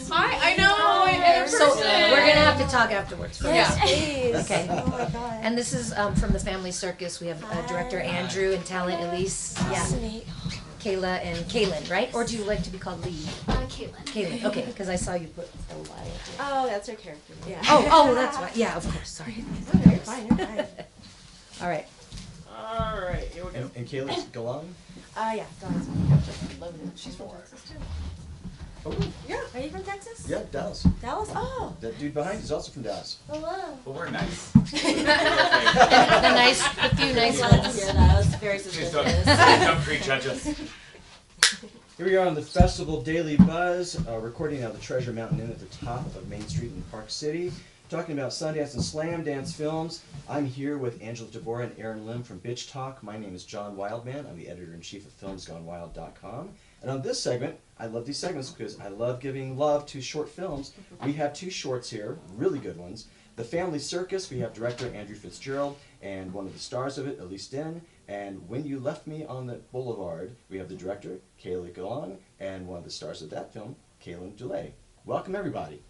Hi, I know. So we're gonna have to talk afterwards. Yes, Yeah. please. Okay. Oh my god. And this is from the Family Circus. We have director Andrew and talent Elise. Yeah. Kayla and Kailyn, right? Or do you like to be called Lee? Kailyn. Kailyn. Okay, because I saw you put a Y. Oh, that's her character. Yeah. Oh, that's right. Yeah, of course. Sorry. You're fine. You're fine. All right. Alright, here we go. And Kayla Galang? Yeah. Dawn's loaded. She's from Texas too. Oh, Yeah. Are you from Texas? yeah, Dallas. Dallas. Oh. That dude behind you is also from Dallas. Hello. Well, we're nice. The few nice Glad to ones. hear that. I was very Please don't, suspicious. don't prejudge us. Here we are on the Festival Daily Buzz, recording out of the Treasure Mountain Inn at the top of Main Street in Park City, talking about Sundance and Slam Dance films. I'm here with Angela Tabora and Erin Lim from Bitch Talk. My name is John Wildman. I'm the editor-in-chief of FilmsGoneWild.com. And on this segment, I love these segments because I love giving love to short films. We have two shorts here, really good ones. The Family Circus, we have director Andrew Fitzgerald and one of the stars of it, Elise Den. And When You Left Me on That Boulevard, we have the director, Kayla Galang, and one of the stars of that film, Kailyn, Dulay. Welcome, everybody.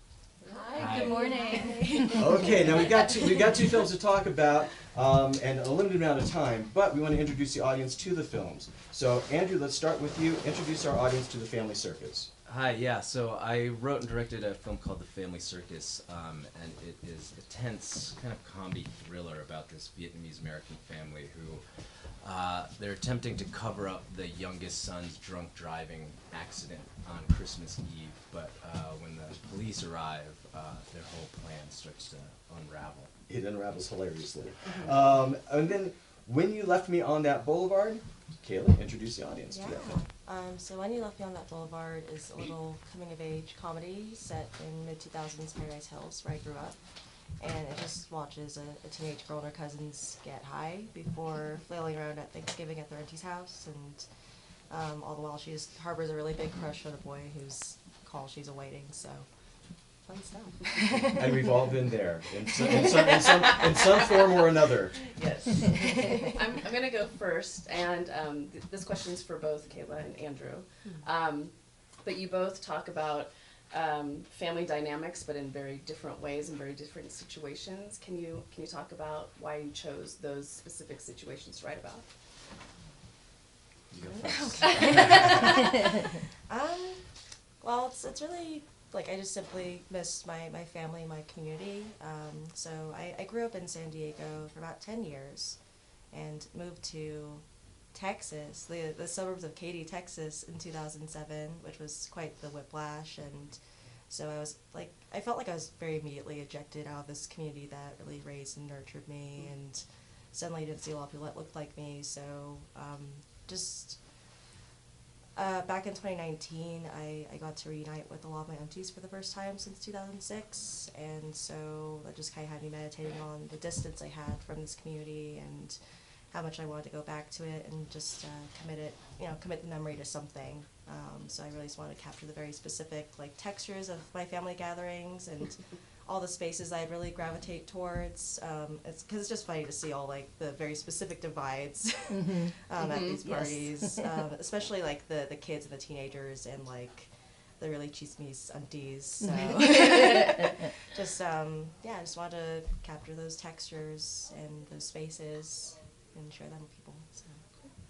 Hi, good morning. Okay, now we've got two films to talk about, and a limited amount of time, but we want to introduce the audience to the films. So, Andrew, let's start with you. Introduce our audience to the Family Circus. Hi, yeah, so I wrote and directed a film called The Family Circus, and it is a tense kind of comedy thriller about this Vietnamese-American family who they're attempting to cover up the youngest son's drunk driving accident on Christmas Eve, but when the police arrive, their whole plan starts to unravel. It unravels hilariously. And then, When You Left Me on That Boulevard, Kayla, introduce the audience to that film. So When You Left Me on That Boulevard is a little coming-of-age comedy set in mid-2000s Paradise Hills, where I grew up. And it just watches a teenage girl and her cousins get high before flailing around at Thanksgiving at their auntie's house. And all the while she just harbors a really big crush on a boy whose call she's awaiting. So, fun stuff. And we've all been there, in some form or another. Yes. I'm going to go first, and this question's for both Kayla and Andrew. But you both talk about family dynamics, but in very different ways and very different situations. Can you talk about why you chose those specific situations to write about? You go first. Well, it's really, like, I just simply miss my family, my community. So I grew up in San Diego for about 10 years and moved to Texas, the suburbs of Katy, Texas in 2007, which was quite the whiplash. And so I felt like I was very immediately ejected out of this community that really raised and nurtured me, and suddenly didn't see a lot of people that looked like me. So back in 2019, I got to reunite with a lot of my aunties for the first time since 2006, and so that just kind of had me meditating on the distance I had from this community and how much I wanted to go back to it and just commit the memory to something. So I really just wanted to capture the very specific textures of my family gatherings and all the spaces I'd really gravitate towards. It's because it's just funny to see all the very specific divides at these parties, especially the kids and the teenagers and the really chismes aunties. So I just wanted to capture those textures and those spaces and share them with people. So,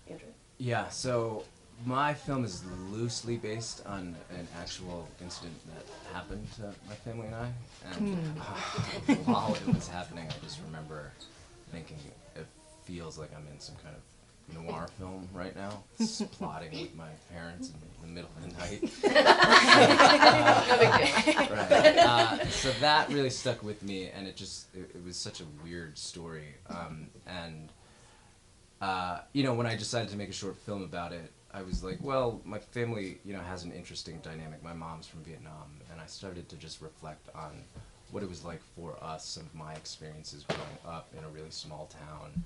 Andrew? Yeah, so my film is loosely based on an actual incident that happened to my family and I. And while it was happening, I just remember thinking it feels like I'm in some kind of noir film right now, plotting with my parents in the middle of the night. No big deal. Right. So that really stuck with me, and it was such a weird story. When I decided to make a short film about it, I was like, well, my family, has an interesting dynamic. My mom's from Vietnam, and I started to just reflect on what it was like for us, some of my experiences growing up in a really small town,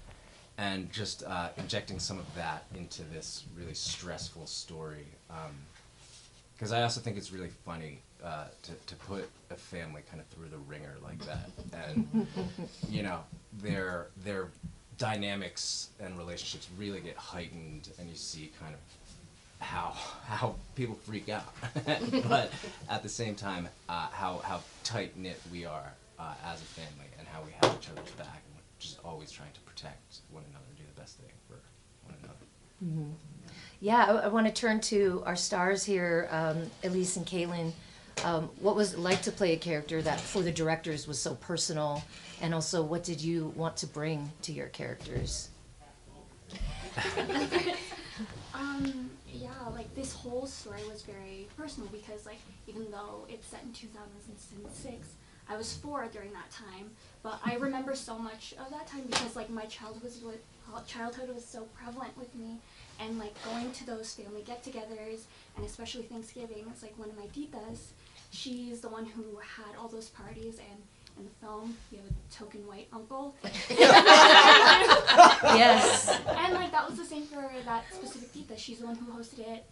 and just injecting some of that into this really stressful story. Because I also think it's really funny to put a family kind of through the ringer like that, and their dynamics and relationships really get heightened, and you see kind of how people freak out, but at the same time, how tight knit we are as a family, and how we have each other's back, and we're just always trying to protect one another, and do the best thing for one another. Yeah, I want to turn to our stars here, Elise and Kailyn. What was it like to play a character that for the directors was so personal, and also what did you want to bring to your characters? Yeah, like this whole story was very personal because like even though it's set in 2006, I was 4 during that time, but I remember so much of that time because like my childhood was so prevalent with me, and like going to those family get-togethers, and especially Thanksgiving, it's like one of my titas, she's the one who had all those parties, and in the film, you have a token white uncle. Yes. And like that was the same for that specific tita. She's the one who hosted it.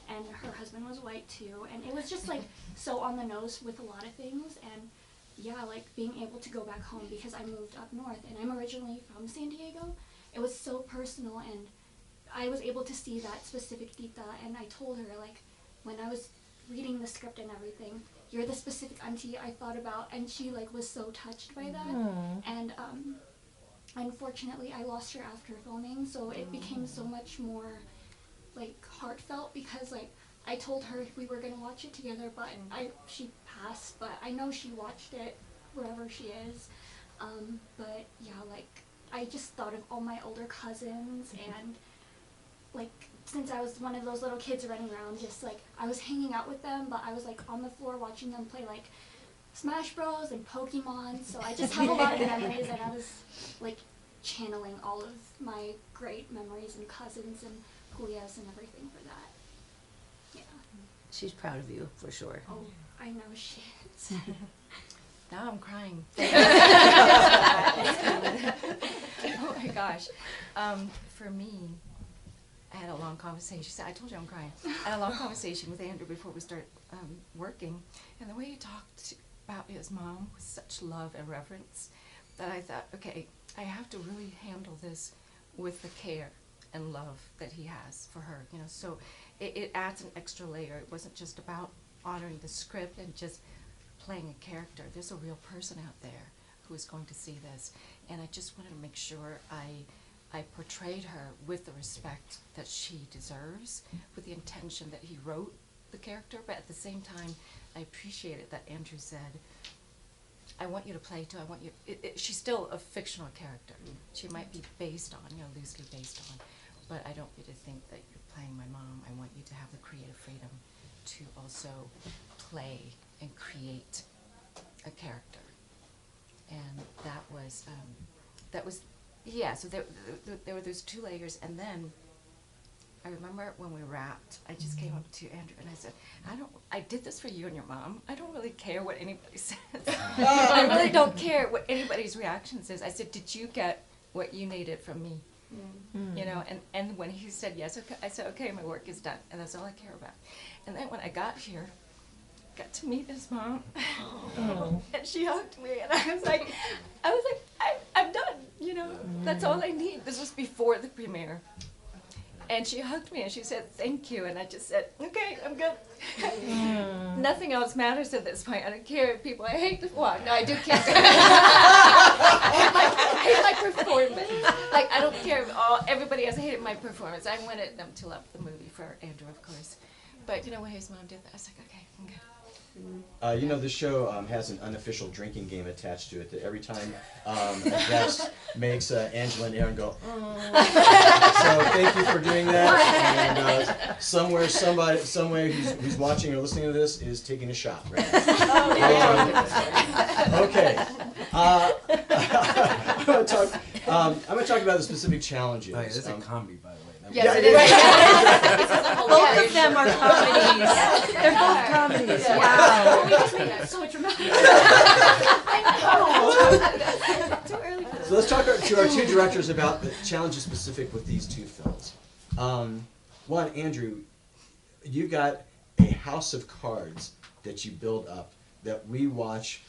And her husband was white too. And it was just like so on the nose with a lot of things. And yeah, like being able to go back home because I moved up north and I'm originally from San Diego. It was so personal, and I was able to see that specific tita. And I told her like when I was reading the script and everything, you're the specific auntie I thought about, and she like was so touched by that. And unfortunately I lost her after filming, so it became so much more like heartfelt because like I told her we were gonna watch it together, but she passed, but I know she watched it wherever she is. But yeah, like I just thought of all my older cousins, and like since I was one of those little kids running around, just like I was hanging out with them, but I was like on the floor watching them play like Smash Bros and Pokemon, so I just have a lot of memories, and I was like channeling all of my great memories and cousins and Julias and everything for that. Yeah. She's proud of you, for sure. Oh, I know she is. Now I'm crying. Oh my gosh. For me, I had a long conversation. I told you I'm crying. I had a long conversation with Andrew before we started working, and the way he talked about his mom with such love and reverence that I thought, okay, I have to really handle this with the care and love that he has for her, you know. So it adds an extra layer. It wasn't just about honoring the script and just playing a character. There's a real person out there who is going to see this, and I just wanted to make sure I portrayed her with the respect that she deserves, with the intention that he wrote the character, but at the same time, I appreciated that Andrew said, I want you to play too, I want you, she's still a fictional character. She might be based on, you know, loosely based on, but I don't want you to think that you're playing my mom. I want you to have the creative freedom to also play and create a character. And that was, yeah, so there were those 2 layers, and then I remember when we wrapped, I just came up to Andrew and I said, I did this for you and your mom. I don't really care what anybody says. I really don't care what anybody's reactions is. I said, did you get what you needed from me? You know, and when he said yes, okay, I said, okay, my work is done, and that's all I care about. And then when I got here, got to meet his mom, and she hugged me, and I was like, I'm done, you know, that's all I need. This was before the premiere. And she hugged me and she said, thank you. And I just said, okay, I'm good. Nothing else matters at this point. I don't care if people, I hate the, well, no, I do care. I hate my performance. Like, I don't care if everybody else hated my performance. I wanted them to love the movie for Andrew, of course. But, you know, when his mom did that, I was like, okay, I'm good. You know, the show has an unofficial drinking game attached to it that every time a guest makes Angela and Erin go, so thank you for doing that. And somewhere, somebody who's watching or listening to this is taking a shot right now. Okay. I'm going to talk about the specific challenges. Oh, yeah, this is a comedy, by the way. Yes, it is. Both of them are comedies. They're both comedies. Yeah. Wow. We just made that so dramatic. I know. Too early for this. So let's talk to our 2 directors about the challenges specific with these 2 films. One, Andrew, you got a house of cards that you build up that we watch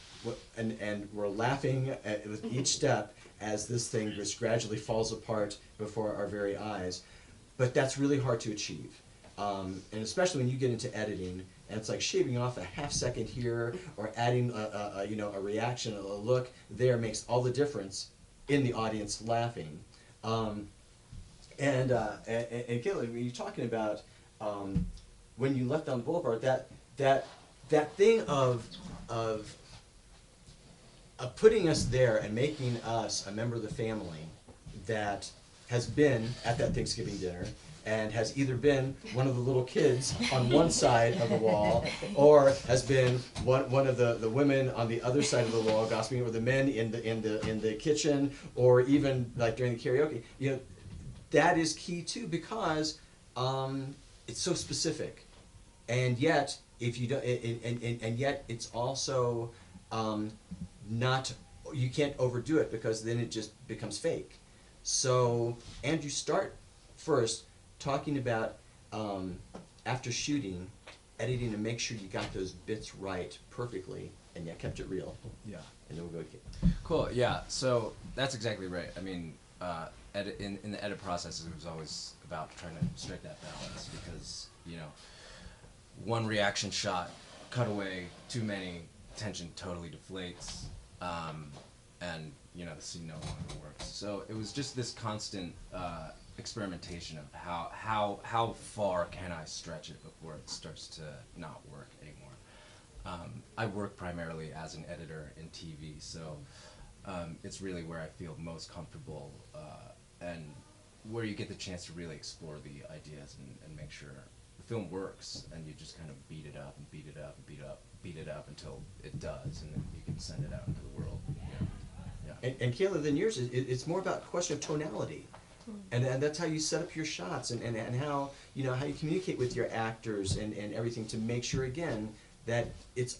and we're laughing with each step as this thing just gradually falls apart before our very eyes. but that's really hard to achieve. And especially when you get into editing, and it's like shaving off a half second here, or adding a reaction, a look there makes all the difference in the audience laughing. And Kailyn, when you're talking about when you left on the Boulevard, that thing of putting us there and making us a member of the family that has been at that Thanksgiving dinner and has either been one of the little kids on one side of the wall, or has been one of the women on the other side of the wall gossiping, or the men in the kitchen, or even like during the karaoke. You know, that is key too, because it's so specific, and yet if you don't, and yet it's also not, you can't overdo it, because then it just becomes fake. So, Andrew, start first talking about after shooting, editing to make sure you got those bits right perfectly, and yet kept it real. Yeah. And then we'll go. Cool. Yeah. So that's exactly right. I mean, in the edit process, it was always about trying to strike that balance, because one reaction shot, cut away, too many, tension totally deflates, and the scene no longer works. So it was just this constant experimentation of how far can I stretch it before it starts to not work anymore. I work primarily as an editor in TV, so it's really where I feel most comfortable, and where you get the chance to really explore the ideas and make sure the film works, and you just kind of beat it up and beat it up and beat it up until it does, and then you can send it out into the world. Yeah. And Kayla, then yours, it's more about a question of tonality. And that's how you set up your shots, and how how you communicate with your actors and everything, to make sure, again, that it's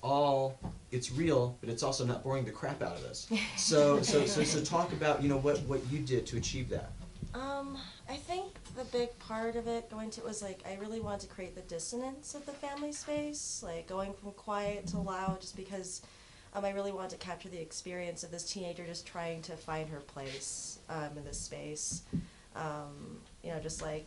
real, but it's also not boring the crap out of us. So talk about what you did to achieve that. I think the big part of it going to was like, I really wanted to create the dissonance of the family space, like going from quiet to loud, just because I really wanted to capture the experience of this teenager just trying to find her place in this space. Just like,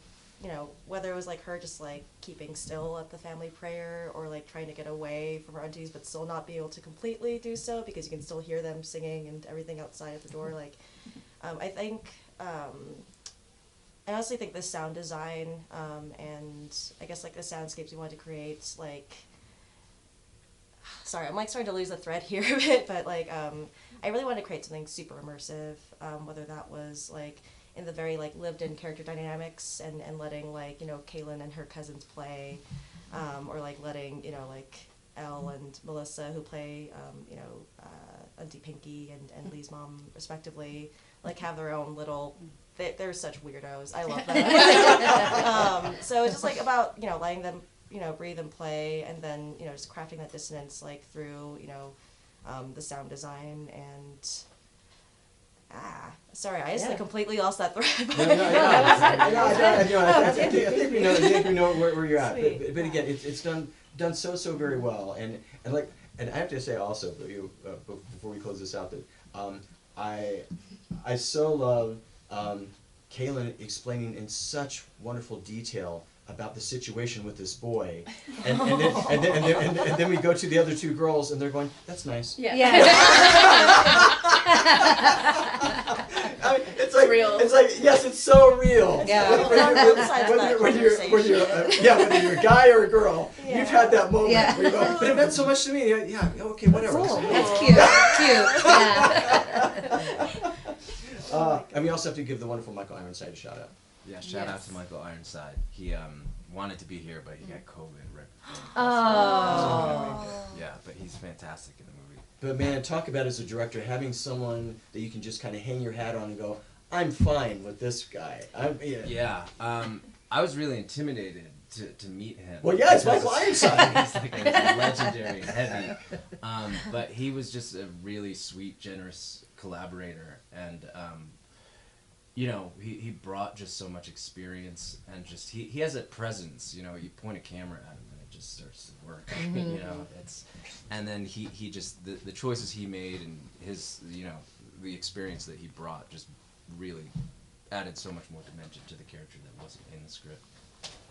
whether it was like her just like keeping still at the family prayer, or like trying to get away from her aunties but still not be able to completely do so, because you can still hear them singing and everything outside of the door. Like, I think, I honestly think the sound design, and I guess like the soundscapes you wanted to create, like, sorry, I'm like starting to lose the thread here a bit, but like, I really wanted to create something super immersive, whether that was like in the very like lived-in character dynamics, and letting like Kailyn and her cousins play, or like letting like Elle and Melissa, who play Auntie Pinky and Lee's mom respectively, like have their own little. They're such weirdos. I love them. So it's just like about letting them breathe and play, and then just crafting that dissonance like through the sound design and. Sorry, I just like completely lost that thread. I think we know where you're at. But again, it's done so very well, and I have to say also, before we close this out, that I so love Kailyn explaining in such wonderful detail about the situation with this boy, and then we go to the other two girls, and they're going, "That's nice." Yeah. I mean, it's like real. It's like, yes, it's so real. Yeah. Whether you're a guy or a girl, you've had that moment where you go, but it meant so much to me. Yeah, okay, whatever. Cool. That's cute. Yeah. And we also have to give the wonderful Michael Ironside a shout out. Yeah, shout out to Michael Ironside. He wanted to be here, but he got COVID right before. Oh. Yeah, but he's fantastic in the movie. But man, talk about as a director, having someone that you can just kind of hang your hat on and go, I'm fine with this guy. Yeah, I was really intimidated to meet him. Well, yeah, it's Michael Ironside. He's like a legendary heavy. But he was just a really sweet, generous collaborator, and he brought just so much experience, and just he has a presence. You point a camera at him and it just starts to work. And then he just the choices he made, and his the experience that he brought just really added so much more dimension to the character that wasn't in the script.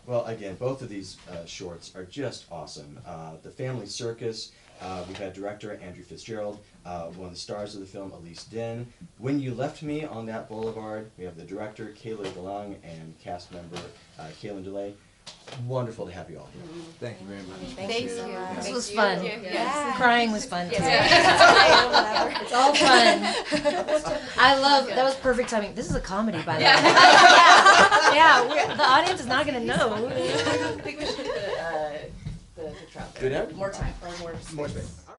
Well, again, both of these shorts are just awesome. The Family Circus, we've had director Andrew Fitzgerald, one of the stars of the film, Elise Din. When You Left Me on That Boulevard, we have the director Kayla Galang and cast member Kailyn, Dulay. Wonderful to have you all here. Thank you very much. Thank you so much. This was fun. Yeah. Crying was fun too. Whatever. It's all fun. I love, that was perfect timing. This is a comedy, by the way. The audience is not going to know. I think we should do the crowd. Do it now? More time, or more More space.